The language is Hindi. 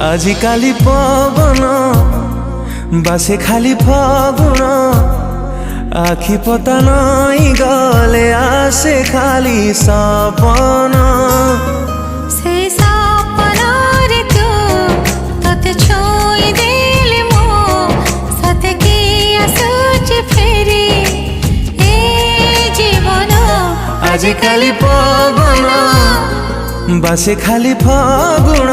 आजिकाली पवन बासे खाली फागुन आखि पता नहीं गले आसे खाली सपन से सपन रे तू तते छोई देले मो साथे की आसुच फेरी ए जीवन आजिकाली पवन बासे खाली फागुन